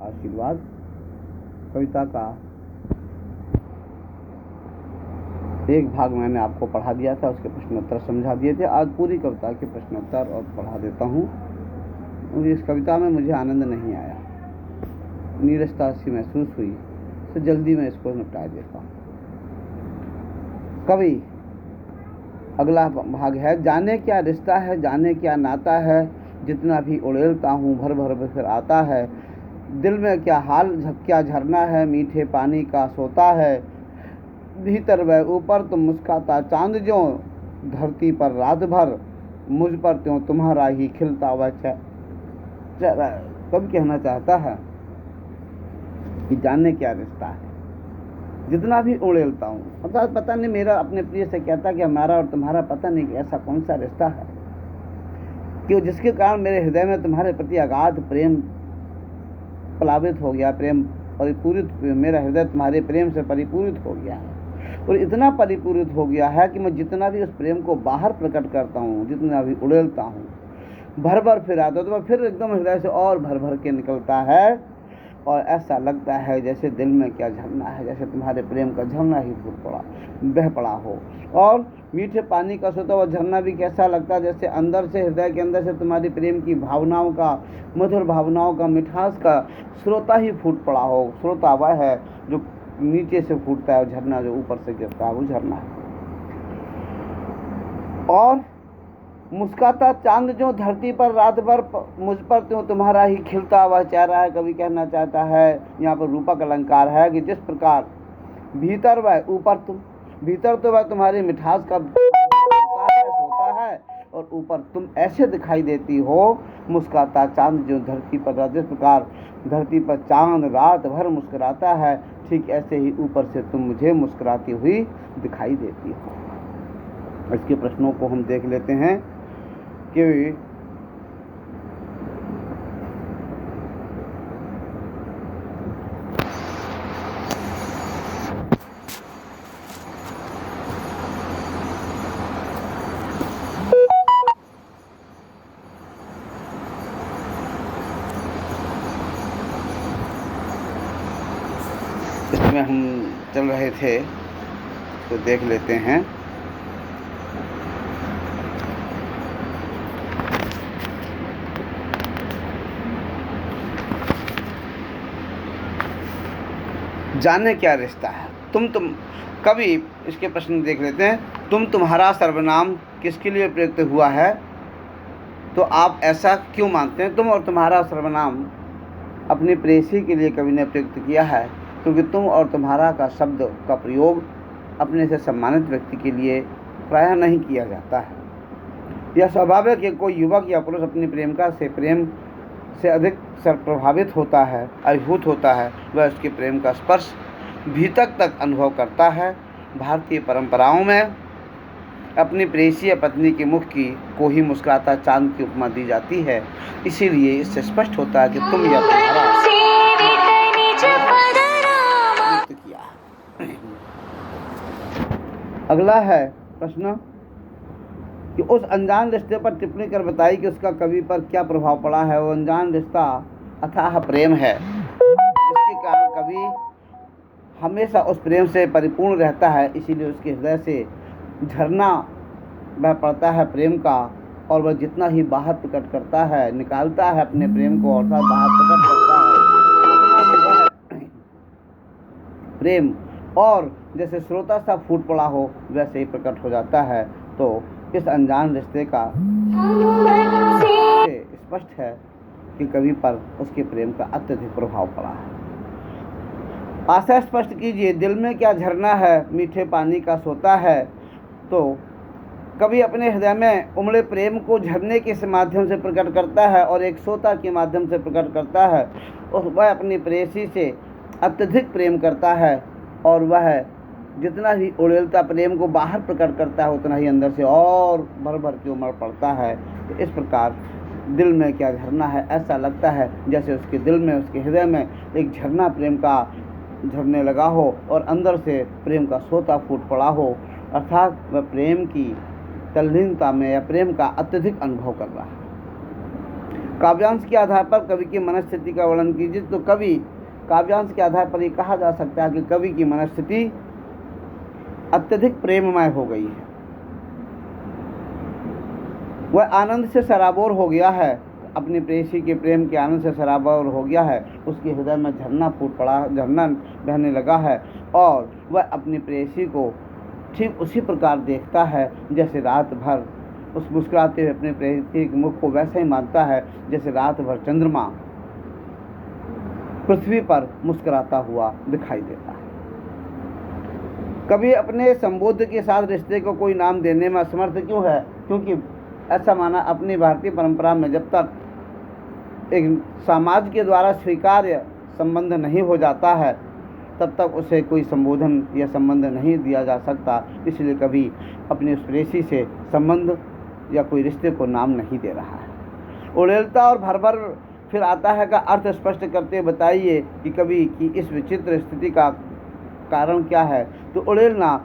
आशीर्वाद। कविता का एक भाग मैंने आपको पढ़ा दिया था, उसके प्रश्नोत्तर समझा दिए थे। आज पूरी कविता के प्रश्नोत्तर और पढ़ा देता हूँ। इस कविता में मुझे आनंद नहीं आया, नीरसता सी महसूस हुई, तो जल्दी मैं इसको निपटा देता हूँ। कवि अगला भाग है, जाने क्या रिश्ता है, जाने क्या नाता है, जितना भी उड़ेलता हूँ भर भर फिर आता है। दिल में क्या हाल क्या झरना है, मीठे पानी का सोता है। भीतर वह ऊपर तुम मुस्काता चांद जो, धरती पर रात भर मुझ पर त्यों तुम्हारा ही खिलता हुआ चेहरा। कब कहना चाहता है कि जाने क्या रिश्ता है, जितना भी उड़ेलता हूँ, अर्थात पता नहीं, मेरा अपने प्रिय से कहता कि हमारा और तुम्हारा पता नहीं कि ऐसा कौन सा रिश्ता है कि जिसके कारण मेरे हृदय में तुम्हारे प्रति अगाध प्रेम प्लावित हो गया, प्रेम परिपूरित, मेरा हृदय तुम्हारे प्रेम से परिपूरित हो गया है। और इतना परिपूरित हो गया है कि मैं जितना भी उस प्रेम को बाहर प्रकट करता हूँ, जितना भी उड़ेलता हूँ, भर भर फिर आता तो मैं फिर एकदम हृदय से और भर भर के निकलता है। और ऐसा लगता है जैसे दिल में क्या झरना है, जैसे तुम्हारे प्रेम का झरना ही फूट पड़ा, बह पड़ा हो। और मीठे पानी का सोता हुआ झरना भी कैसा लगता है, जैसे अंदर से, हृदय के अंदर से तुम्हारी प्रेम की भावनाओं का, मधुर भावनाओं का, मिठास का स्रोता ही फूट पड़ा हो। स्रोता वह है जो नीचे से फूटता है, झरना जो ऊपर से गिरता है, वो झरना है। और मुस्काता चांद जो, धरती पर रात भर मुझ पर त्यों तुम्हारा ही खिलता हुआ चेहरा है। कवि कहना चाहता है, यहाँ पर रूपक अलंकार है कि जिस प्रकार भीतर वह ऊपर तुम, भीतर तो वह तुम्हारी मिठास का होता है और ऊपर तुम ऐसे दिखाई देती हो। मुस्काता चांद जो, धरती पर, जिस प्रकार धरती पर चांद रात भर मुस्कुराता है, ठीक ऐसे ही ऊपर से तुम मुझे मुस्कुराती हुई दिखाई देती हो। इसके प्रश्नों को हम देख लेते हैं कि इसमें हम चल रहे थे तो देख लेते हैं। जाने क्या रिश्ता है, तुम कभी इसके प्रश्न देख लेते हैं। तुम्हारा सर्वनाम किसके लिए प्रयुक्त हुआ है, तो आप ऐसा क्यों मानते हैं? तुम और तुम्हारा सर्वनाम अपनी प्रेयसी के लिए कवि ने प्रयुक्त किया है, क्योंकि तुम और तुम्हारा का शब्द का प्रयोग अपने से सम्मानित व्यक्ति के लिए प्रायः नहीं किया जाता है। यह स्वाभाविक है, कोई युवक या पुरुष अपनी प्रेमिका से प्रेम से अधिक प्रभावित होता है, अभिभूत होता है, वह उसके प्रेम का स्पर्श भीतर तक अनुभव करता है। भारतीय परंपराओं में अपनी प्रेयसी या पत्नी के मुख को ही मुस्कुराता चांद की उपमा दी जाती है। इसीलिए इससे स्पष्ट होता है कि तुम या तुम्हारा किया। अगला है प्रश्न कि उस अनजान रिश्ते पर टिप्पणी कर बताई कि उसका कवि पर क्या प्रभाव पड़ा है। वो अनजान रिश्ता अथाह प्रेम है, जिसके कारण कवि हमेशा उस प्रेम से परिपूर्ण रहता है। इसीलिए उसके हृदय से झरना बह पड़ता है प्रेम का, और वह जितना ही बाहर प्रकट करता है, निकालता है अपने प्रेम को, अर्थात बाहर प्रकट करता है प्रेम, और जैसे स्रोता सा फूट पड़ा हो वैसे ही प्रकट हो जाता है। तो इस अनजान रिश्ते का स्पष्ट है कि कवि पर उसके प्रेम का अत्यधिक प्रभाव पड़ा है। आशय स्पष्ट कीजिए, दिल में क्या झरना है, मीठे पानी का सोता है। तो कवि अपने हृदय में उमड़े प्रेम को झरने के माध्यम से प्रकट करता है और एक सोता के माध्यम से प्रकट करता है। और वह अपनी प्रेयसी से अत्यधिक प्रेम करता है, और वह जितना ही उड़ेलता प्रेम को बाहर प्रकट करता है, उतना ही अंदर से और भर भर के उमड़ पड़ता है। तो इस प्रकार दिल में क्या झरना है, ऐसा लगता है जैसे उसके दिल में, उसके हृदय में एक झरना प्रेम का झरने लगा हो और अंदर से प्रेम का सोता फूट पड़ा हो, अर्थात वह प्रेम की तल्लीनता में या प्रेम का अत्यधिक अनुभव कर रहा है। काव्यांश के आधार पर कवि की मनस्थिति का वर्णन कीजिए। तो कवि काव्यांश के आधार पर ये कहा जा सकता है कि कवि की मनस्थिति अत्यधिक प्रेममय हो गई है। वह आनंद से सराबोर हो गया है, अपनी प्रेयसी के प्रेम के आनंद से सराबोर हो गया है। उसके हृदय में झरना फूट पड़ा, झरना बहने लगा है और वह अपनी प्रेयसी को ठीक उसी प्रकार देखता है जैसे रात भर उस मुस्कुराते हुए अपने प्रेयसी के मुख को वैसे ही मानता है जैसे रात भर चंद्रमा पृथ्वी पर मुस्कुराता हुआ दिखाई देता है। कभी अपने संबोध के साथ रिश्ते को कोई नाम देने में असमर्थ क्यों है? क्योंकि ऐसा माना अपनी भारतीय परंपरा में जब तक एक समाज के द्वारा स्वीकार्य संबंध नहीं हो जाता है तब तक उसे कोई संबोधन या संबंध नहीं दिया जा सकता। इसलिए कभी अपनी उस प्रेयसी से संबंध या कोई रिश्ते को नाम नहीं दे रहा है। उड़ेलता और भर भर फिर आता है का अर्थ स्पष्ट करते बताइए कि कवि की इस विचित्र स्थिति का कारण क्या है? तो उड़ेलना,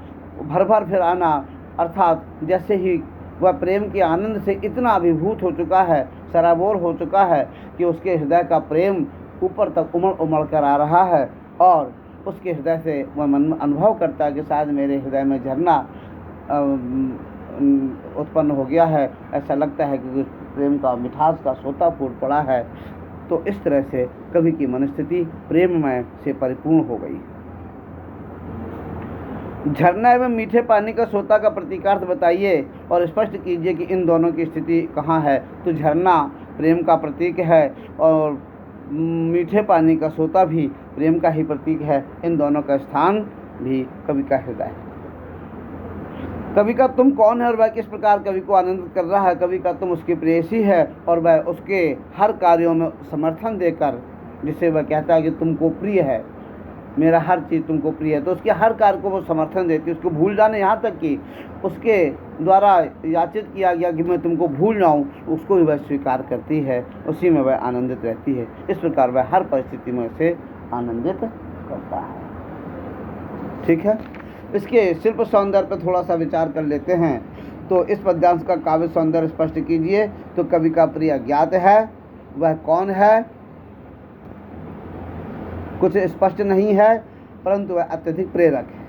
भर भर फिर आना अर्थात जैसे ही वह प्रेम के आनंद से इतना अभिभूत हो चुका है, सराबोर हो चुका है कि उसके हृदय का प्रेम ऊपर तक उमड़ उमड़ कर आ रहा है और उसके हृदय से वह मन अनुभव करता है कि शायद मेरे हृदय में झरना उत्पन्न हो गया है। ऐसा लगता है कि प्रेम का मिठास का सोता फूट पड़ा है। तो इस तरह से कवि की मनस्थिति प्रेममय से परिपूर्ण हो गई। झरना एवं मीठे पानी का सोता का प्रतीकार्थ बताइए और स्पष्ट कीजिए कि इन दोनों की स्थिति कहाँ है। तो झरना प्रेम का प्रतीक है और मीठे पानी का सोता भी प्रेम का ही प्रतीक है। इन दोनों का स्थान भी कवि का हृदय है। कवि का तुम कौन है और वह किस प्रकार कवि को आनंदित कर रहा है? कवि का तुम उसकी प्रेयसी है और वह उसके हर कार्यों में समर्थन देकर, जिसे वह कहता है कि तुमको प्रिय है, मेरा हर चीज़ तुमको प्रिय है, तो उसके हर कार्य को वो समर्थन देती है। उसको भूल जाने, यहाँ तक कि उसके द्वारा याचित किया गया कि मैं तुमको भूल जाऊँ, उसको भी वह स्वीकार करती है, उसी में वह आनंदित रहती है। इस प्रकार वह हर परिस्थिति में उसे आनंदित करता है। ठीक है, इसके शिल्प सौंदर्य पर थोड़ा सा विचार कर लेते हैं। तो इस पद्यांश का काव्य सौंदर्य स्पष्ट कीजिए। तो कवि का प्रिय अज्ञात है, वह कौन है कुछ स्पष्ट नहीं है, परंतु वह अत्यधिक प्रेरक है,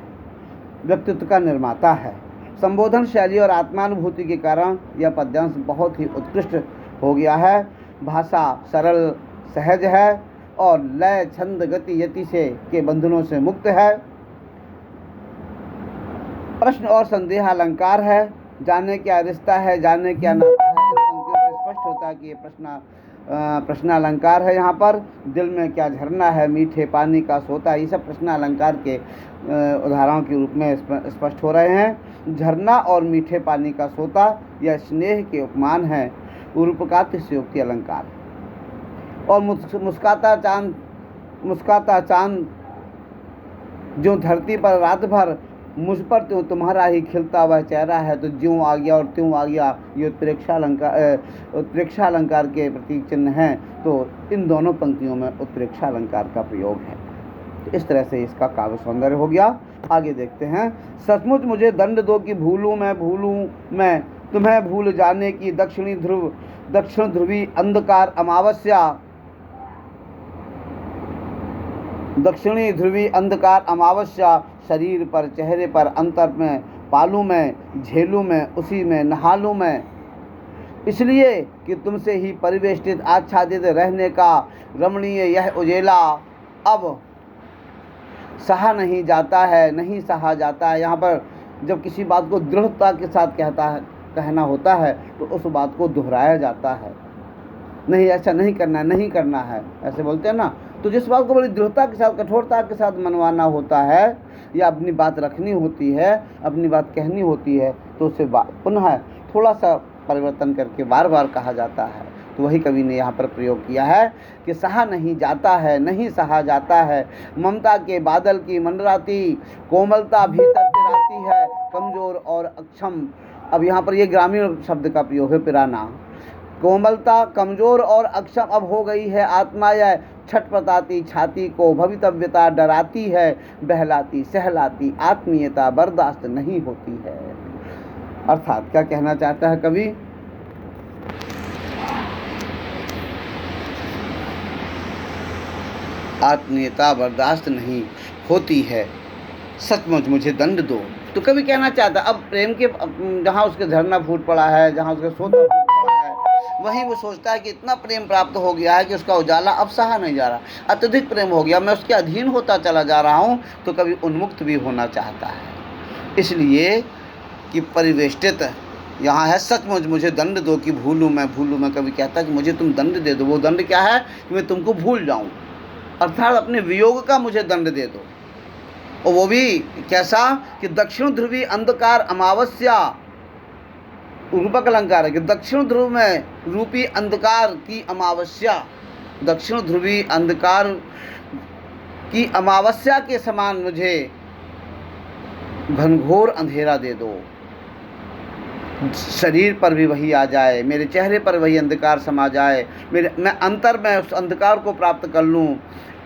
व्यक्तित्व का निर्माता है। संबोधन शैली और आत्मानुभूति के कारण यह पद्यांश बहुत ही उत्कृष्ट हो गया है। भाषा सरल सहज है और लय छंद गति यति से के बंधनों से मुक्त है। प्रश्न और संदेह अलंकार है। जाने क्या रिश्ता है, जाने क्या नाता है, इन पंक्तियों से स्पष्ट होता है कि ये प्रश्न अलंकार है। यहाँ पर दिल में क्या झरना है, मीठे पानी का सोता, ये सब प्रश्न अलंकार के उदाहरणों के रूप में स्पष्ट हो रहे हैं। झरना और मीठे पानी का सोता यह स्नेह के उपमान है, रूपकातिशयोक्ति अलंकार। और मुस्काता चांद जो धरती पर रात भर मुझ पर त्यों तुम्हारा ही खिलता हुआ चेहरा है, तो ज्यों आ गया और त्यों आ गया, ये उत्प्रेक्षा अलंकार के प्रतीक चिन्ह हैं। तो इन दोनों पंक्तियों में उत्प्रेक्षा अलंकार का प्रयोग है। तो इस तरह से इसका काव्य सौंदर्य हो गया। आगे देखते हैं। सचमुच मुझे दंड दो कि भूलूं मैं तुम्हें भूल जाने की दक्षिण ध्रुवी अंधकार अमावस्या, दक्षिणी ध्रुवी अंधकार अमावस्या, शरीर पर चेहरे पर अंतर में पालूं मैं, झेलूं मैं, उसी में नहालूं मैं, इसलिए कि तुमसे ही परिवेष्टित आच्छादित रहने का रमणीय यह उजेला अब सहा नहीं जाता है, नहीं सहा जाता है। यहाँ पर जब किसी बात को दृढ़ता के साथ कहना होता है तो उस बात को दोहराया जाता है। नहीं, ऐसा नहीं करना है, ऐसे बोलते हैं ना। तो जिस बात को बड़ी दृढ़ता के साथ, कठोरता के साथ मनवाना होता है या अपनी बात रखनी होती है, अपनी बात कहनी होती है, तो उसे पुनः थोड़ा सा परिवर्तन करके बार बार कहा जाता है। तो वही कवि ने यहाँ पर प्रयोग किया है कि सहा नहीं जाता है, नहीं सहा जाता है। ममता के बादल की मंडराती कोमलता भीतर पिराती है, कमजोर और अक्षम। अब यहाँ पर ये ग्रामीण शब्द का प्रयोग है, पिराना। कोमलता कमजोर और अक्षम अब हो गई है आत्मा, यह छटपटाती छाती को भवितव्यता डराती है, बहलाती सहलाती आत्मीयता बर्दाश्त नहीं होती है। अर्थात क्या कहना चाहता है कवि आत्मीयता बर्दाश्त नहीं होती है, सचमुच मुझे दंड दो। तो कवि कहना चाहता, अब प्रेम के जहाँ उसके झरना फूट पड़ा है, जहाँ उसका सोता फूट पड़ा है, वहीं वो सोचता है कि इतना प्रेम प्राप्त हो गया है कि उसका उजाला अब सहा नहीं जा रहा, अत्यधिक प्रेम हो गया, मैं उसके अधीन होता चला जा रहा हूँ। तो कभी उन्मुक्त भी होना चाहता है, इसलिए कि परिवेष्टित यहाँ है, सचमुच मुझे दंड दो कि भूलूँ मैं। कभी कहता है कि मुझे तुम दंड दे दो। वो दंड क्या है कि मैं तुमको भूल जाऊँ, अर्थात अपने वियोग का मुझे दंड दे दो। और वो भी कैसा कि दक्षिण ध्रुवी अंधकार अमावस्या, रूपक अलंकार है कि दक्षिण ध्रुव में रूपी अंधकार की अमावस्या, दक्षिण ध्रुवी अंधकार की अमावस्या के समान मुझे घनघोर अंधेरा दे दो। शरीर पर भी वही आ जाए, मेरे चेहरे पर वही अंधकार समा जाए, मैं अंतर में उस अंधकार को प्राप्त कर लूँ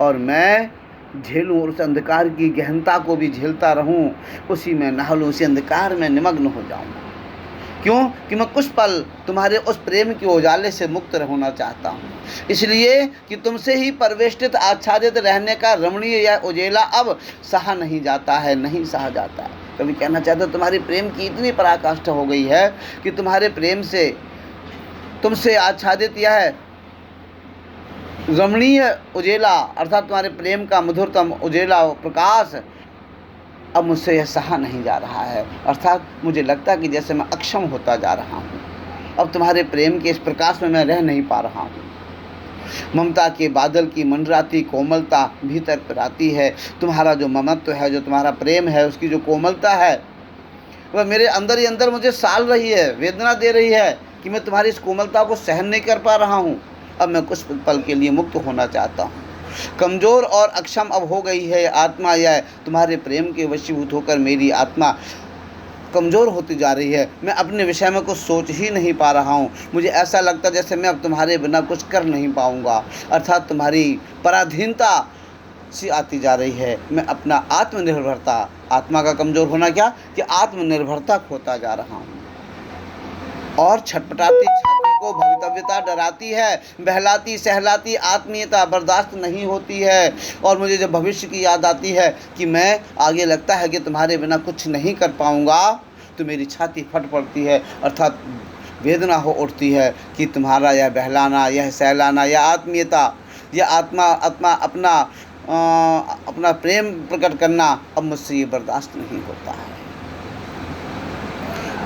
और मैं झेलूँ, उस अंधकार की गहनता को भी झेलता रहूँ, उसी में नहा लूँ, उसी अंधकार में निमग्न हो जाऊँ। क्यों कि मैं कुछ पल तुम्हारे उस प्रेम के उजाले से मुक्त होना चाहता हूँ, इसलिए कि तुमसे ही परिवेष्टित आच्छादित रहने का रमणीय यह उजेला अब सहा नहीं जाता है, नहीं सहा जाता है। कभी कहना चाहता, तुम्हारी प्रेम की इतनी पराकाष्ठा हो गई है कि तुम्हारे प्रेम से, तुमसे आच्छादित यह रमणीय उजेला, अर्थात तुम्हारे प्रेम का मधुरतम उजेला प्रकाश अब मुझसे यह सहा नहीं जा रहा है, अर्थात मुझे लगता है कि जैसे मैं अक्षम होता जा रहा हूँ, अब तुम्हारे प्रेम के इस प्रकाश में मैं रह नहीं पा रहा हूँ। ममता के बादल की मंडराती कोमलता भीतर पिराती है, तुम्हारा जो ममत्व है, जो तुम्हारा प्रेम है, उसकी जो कोमलता है वह मेरे अंदर ही अंदर मुझे साल रही है, वेदना दे रही है कि मैं तुम्हारी इस कोमलता को सहन नहीं कर पा रहा हूँ। अब मैं कुछ पल के लिए मुक्त होना चाहता हूँ। कमज़ोर और अक्षम अब हो गई है आत्मा, यह तुम्हारे प्रेम के वशीभूत होकर मेरी आत्मा कमज़ोर होती जा रही है। मैं अपने विषय में कुछ सोच ही नहीं पा रहा हूँ। मुझे ऐसा लगता जैसे मैं अब तुम्हारे बिना कुछ कर नहीं पाऊँगा, अर्थात तुम्हारी पराधीनता सी आती जा रही है। मैं अपना आत्मनिर्भरता, आत्मा का कमज़ोर होना क्या कि आत्मनिर्भरता खोता जा रहा हूँ। और छटपटाती छाती को भवितव्यता डराती है, बहलाती सहलाती आत्मीयता बर्दाश्त नहीं होती है। और मुझे जब भविष्य की याद आती है कि मैं आगे लगता है कि तुम्हारे बिना कुछ नहीं कर पाऊँगा, तो मेरी छाती फट पड़ती है, अर्थात वेदना हो उठती है कि तुम्हारा यह बहलाना, यह सहलाना, यह आत्मीयता, यह आत्मा अपना प्रेम प्रकट करना अब मुझसे ये बर्दाश्त नहीं होता है।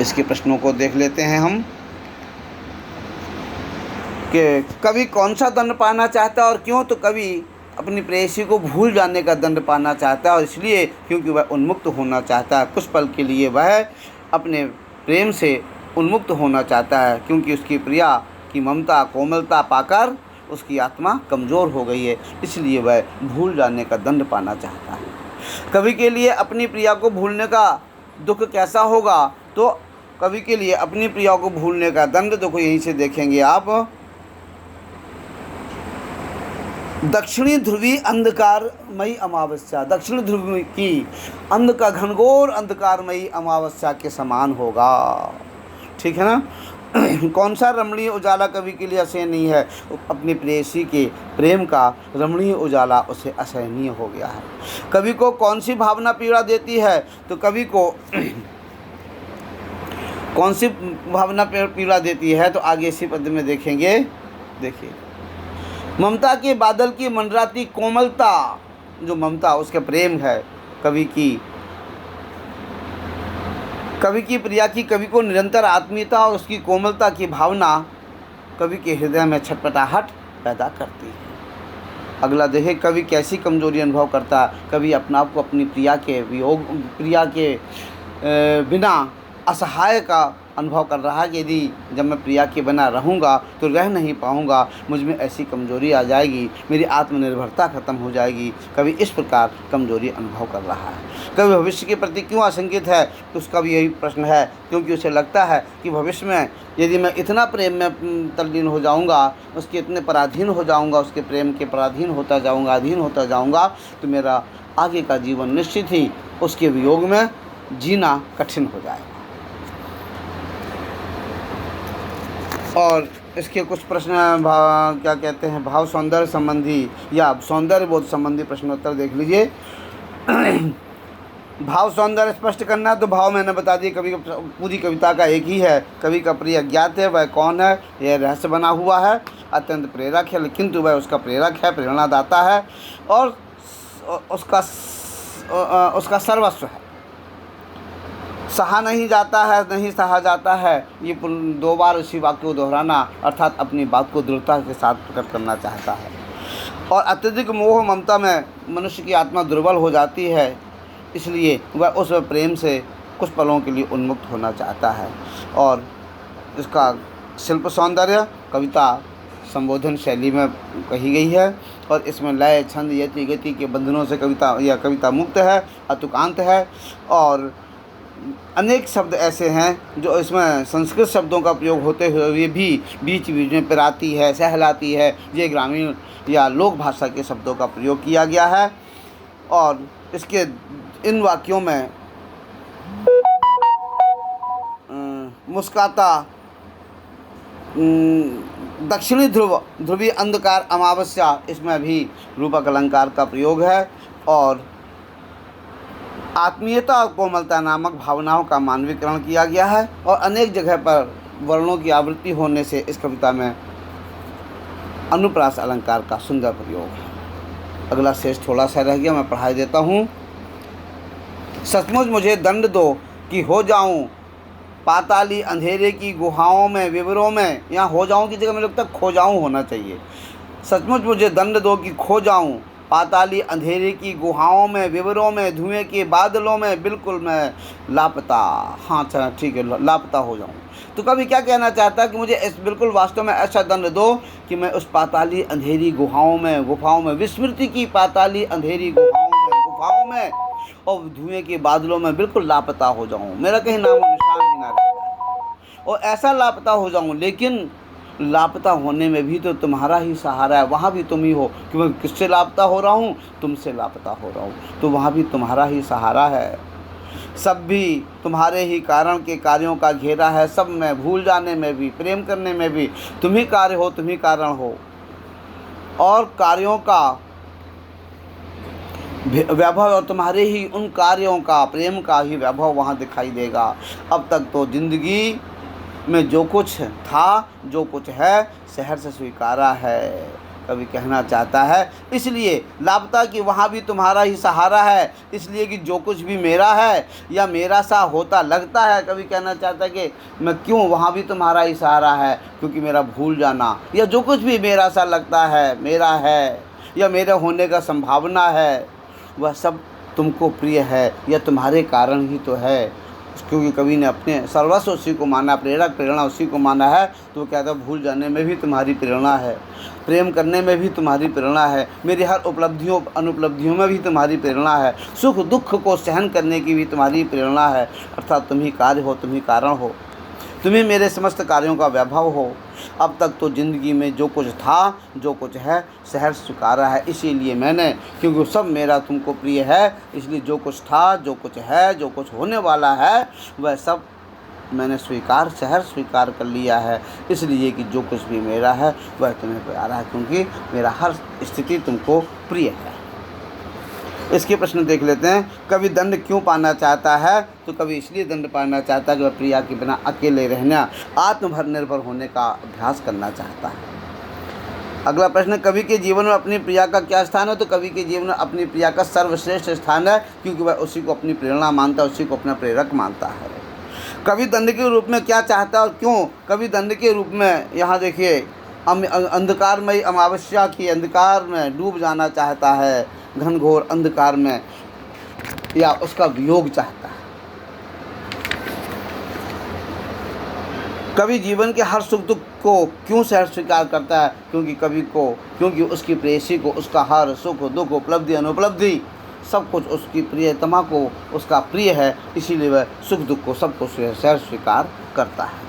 इसके प्रश्नों को देख लेते हैं हम कि कवि कौन सा दंड पाना चाहता है और क्यों। तो कवि अपनी प्रेयसी को भूल जाने का दंड पाना चाहता है, और इसलिए क्योंकि वह उन्मुक्त होना चाहता है। कुछ पल के लिए वह अपने प्रेम से उन्मुक्त होना चाहता है, क्योंकि उसकी प्रिया की ममता कोमलता पाकर उसकी आत्मा कमज़ोर हो गई है, इसलिए वह भूल जाने का दंड पाना चाहता है। कवि के लिए अपनी प्रिया को भूलने का दुख कैसा होगा, तो कवि के लिए अपनी प्रिया को भूलने का दंड देखो यहीं से देखेंगे आप। दक्षिणी ध्रुवी अंधकारमयी अमावस्या, दक्षिण ध्रुव की घनघोर अंधकारमयी अमावस्या के समान होगा। ठीक है ना। कौन सा रमणीय उजाला कवि के लिए असहनीय है, अपनी प्रेयसी के प्रेम का रमणीय उजाला उसे असहनीय हो गया है। कवि को कौन सी भावना पीड़ा देती है, तो कवि को कौन सी भावना पीड़ा देती है, तो आगे इसी पद में देखेंगे। देखिए, ममता के बादल की मंडराती कोमलता, जो ममता उसका प्रेम है कवि की प्रिया की, कवि को निरंतर आत्मीयता और उसकी कोमलता की भावना कवि के हृदय में छटपटाहट पैदा करती है। अगला देखें, कवि कैसी कमजोरी अनुभव करता है। कवि अपना आप को अपनी प्रिया के बिना असहाय का अनुभव कर रहा है कि यदि जब मैं प्रिया के बिना रहूँगा तो रह नहीं पाऊँगा, मुझ में ऐसी कमजोरी आ जाएगी, मेरी आत्मनिर्भरता खत्म हो जाएगी। कवि इस प्रकार कमजोरी अनुभव कर रहा है। कवि भविष्य के प्रति क्यों आशंकित है, तो उसका भी यही प्रश्न है, क्योंकि उसे लगता है कि भविष्य में यदि मैं इतना प्रेम में तल्लीन हो जाऊँगा, उसके इतने पराधीन हो जाऊँगा, उसके प्रेम के पराधीन होता जाऊँगा, अधीन होता जाऊँगा, तो मेरा आगे का जीवन निश्चित ही उसके वियोग में जीना कठिन हो जाएगा। और इसके कुछ प्रश्न क्या कहते हैं, भाव सौंदर्य संबंधी या सौंदर्य बोध संबंधी प्रश्नोत्तर देख लीजिए। भाव सौंदर्य स्पष्ट करना, तो भाव मैंने बता दिया, कवि का पूरी कविता का एक ही है। कवि का प्रिय अज्ञात है, वह कौन है यह रहस्य बना हुआ है। अत्यंत प्रेरक है, लेकिन तो वह उसका प्रेरक है, प्रेरणादाता है और उसका सर्वस्व है। सहा नहीं जाता है, नहीं सहा जाता है, ये 2 बार इसी वाक्य को दोहराना, अर्थात अपनी बात को दृढ़ता के साथ प्रकट करना चाहता है। और अत्यधिक मोह ममता में मनुष्य की आत्मा दुर्बल हो जाती है, इसलिए वह उस प्रेम से कुछ पलों के लिए उन्मुक्त होना चाहता है। और इसका शिल्प सौंदर्य कविता संबोधन शैली में कही गई है, और इसमें लय, छंद, यति, गति के बंधनों से कविता मुक्त है, अतुकांत है। और अनेक शब्द ऐसे हैं जो इसमें संस्कृत शब्दों का प्रयोग होते हुए भी बीच बीच में पिराती है, सहलाती है, ये ग्रामीण या लोक भाषा के शब्दों का प्रयोग किया गया है। और इसके इन वाक्यों में मुस्काता, दक्षिणी ध्रुवीय अंधकार, अमावस्या, इसमें भी रूपक अलंकार का प्रयोग है। और आत्मीयता और कोमलता नामक भावनाओं का मानवीकरण किया गया है। और अनेक जगह पर वर्णों की आवृत्ति होने से इस कविता में अनुप्रास अलंकार का सुंदर प्रयोग है। अगला शेष थोड़ा सा रह गया, मैं पढ़ाई देता हूँ। सचमुच मुझे दंड दो कि हो जाऊं पाताली अंधेरे की गुहाओं में, विवरों में, यहाँ हो जाऊं की जगह मुझे लगता है खो जाऊं होना चाहिए। सचमुच मुझे दंड दो कि खो जाऊं पाताली अंधेरे की गुहाओं में, विवरों में, धुएं के बादलों में, बिल्कुल मैं लापता, हाँ चला ठीक है, लापता हो जाऊं। तो कभी क्या कहना चाहता है कि मुझे इस बिल्कुल वास्तव में ऐसा दंड दो कि मैं उस पाताली अंधेरी गुफाओं में, विस्मृति की पाताली अंधेरी गुफाओं में और धुएं के बादलों में बिल्कुल लापता हो जाऊं, मेरा कहीं नामो निशान भी ना रह जाए। और ऐसा लापता हो जाऊं, लेकिन लापता होने में भी तो तुम्हारा ही सहारा है, वहाँ भी तुम ही हो। कि मैं किससे लापता हो रहा हूँ, तुमसे लापता हो रहा हूँ, तो वहाँ भी तुम्हारा ही सहारा है। सब भी तुम्हारे ही कारण के कार्यों का घेरा है, सब में भूल जाने में भी, प्रेम करने में भी तुम ही कार्य हो, तुम ही कारण हो। और कार्यों का वैभव और तुम्हारे ही उन कार्यों का, प्रेम का ही वैभव वहाँ दिखाई देगा। अब तक तो जिंदगी में जो कुछ था, जो कुछ है, सहर्ष स्वीकारा है, कवि कहना चाहता है। इसलिए लापता कि वहाँ भी तुम्हारा ही सहारा है, इसलिए कि जो कुछ भी मेरा है या मेरा सा होता लगता है, कवि कहना चाहता है कि मैं क्यों, वहाँ भी तुम्हारा ही सहारा है, क्योंकि मेरा भूल जाना या जो कुछ भी मेरा सा लगता है, मेरा है या मेरे होने का संभावना है, वह सब तुमको प्रिय है या तुम्हारे कारण ही तो है। क्योंकि कवि ने अपने सर्वस्व उसी को माना, प्रेरक प्रेरणा उसी को माना है, तो वो कहता है भूल जाने में भी तुम्हारी प्रेरणा है, प्रेम करने में भी तुम्हारी प्रेरणा है, मेरी हर उपलब्धियों अनुपलब्धियों में भी तुम्हारी प्रेरणा है, सुख दुख को सहन करने की भी तुम्हारी प्रेरणा है। अर्थात तुम ही कार्य हो, तुम ही कारण हो, तुम ही मेरे समस्त कार्यों का वैभव हो। अब तक तो ज़िंदगी में जो कुछ था, जो कुछ है, सहर्ष स्वीकारा है, इसीलिए मैंने, क्योंकि सब मेरा तुमको प्रिय है, इसलिए जो कुछ था, जो कुछ है, जो कुछ होने वाला है, वह सब मैंने सहर्ष स्वीकार कर लिया है, इसलिए कि जो कुछ भी मेरा है वह तुम्हें प्यारा है, क्योंकि मेरा हर स्थिति तुमको प्रिय है। इसके प्रश्न देख लेते हैं। कवि दंड क्यों पाना चाहता है, तो कवि इसलिए दंड पाना चाहता है कि वह प्रिया के बिना अकेले रहना, आत्मभर निर्भर होने का अभ्यास करना चाहता है। अगला प्रश्न, कवि के जीवन में अपनी प्रिया का क्या स्थान है, तो कवि के जीवन में अपनी प्रिया का सर्वश्रेष्ठ स्थान है, क्योंकि वह उसी को अपनी प्रेरणा मानता है, उसी को अपना प्रेरक मानता है। कवि दंड के रूप में क्या चाहता है और क्यों, कवि दंड के रूप में यहाँ देखिए अंधकारमयी अमावस्या की अंधकार में डूब जाना चाहता है, घनघोर अंधकार में, या उसका वियोग चाहता है। कवि जीवन के हर सुख दुख को क्यों सहर्ष स्वीकार करता है, क्योंकि उसकी प्रेयसी को उसका हर सुख दुख, उपलब्धि अनुपलब्धि सब कुछ उसकी प्रियतमा को उसका प्रिय है, इसीलिए वह सुख दुख को सब कुछ सहर्ष स्वीकार करता है।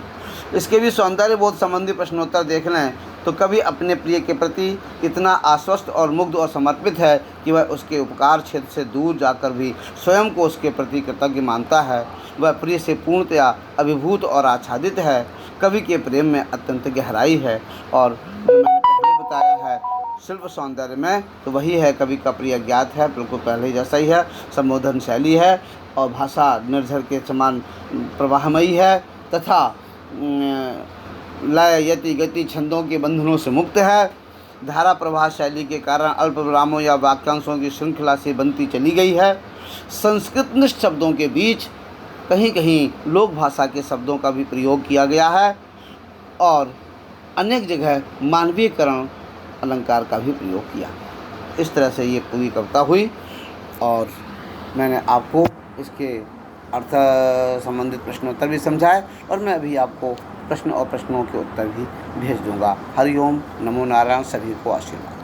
इसके भी सौंदर्य बोध संबंधी प्रश्नोत्तर देख लें तो कवि अपने प्रिय के प्रति इतना आश्वस्त और मुग्ध और समर्पित है कि वह उसके उपकार क्षेत्र से दूर जाकर भी स्वयं को उसके प्रति कृतज्ञ मानता है। वह प्रिय से पूर्णतया अभिभूत और आच्छादित है कवि के प्रेम में अत्यंत गहराई है। और जो मैंने पहले बताया है शिल्प सौंदर्य में, तो वही है कवि का प्रिय ज्ञात है, बिल्कुल पहले जैसा ही है। संबोधन शैली है और भाषा निर्झर के समान प्रवाहमयी है तथा लय यति गति छंदों के बंधनों से मुक्त है। धारा प्रवाह शैली के कारण अल्प विरामों या वाक्यांशों की श्रृंखला से बनती चली गई है। संस्कृतनिष्ठ शब्दों के बीच कहीं कहीं लोक भाषा के शब्दों का भी प्रयोग किया गया है और अनेक जगह मानवीयकरण अलंकार का भी प्रयोग किया। इस तरह से ये पूरी कविता हुई और मैंने आपको इसके अर्थ संबंधित प्रश्नोत्तर भी समझाए और मैं अभी आपको प्रश्न और प्रश्नों के उत्तर भी भेज दूंगा। हरिओम, नमो नारायण, सभी को आशीर्वाद।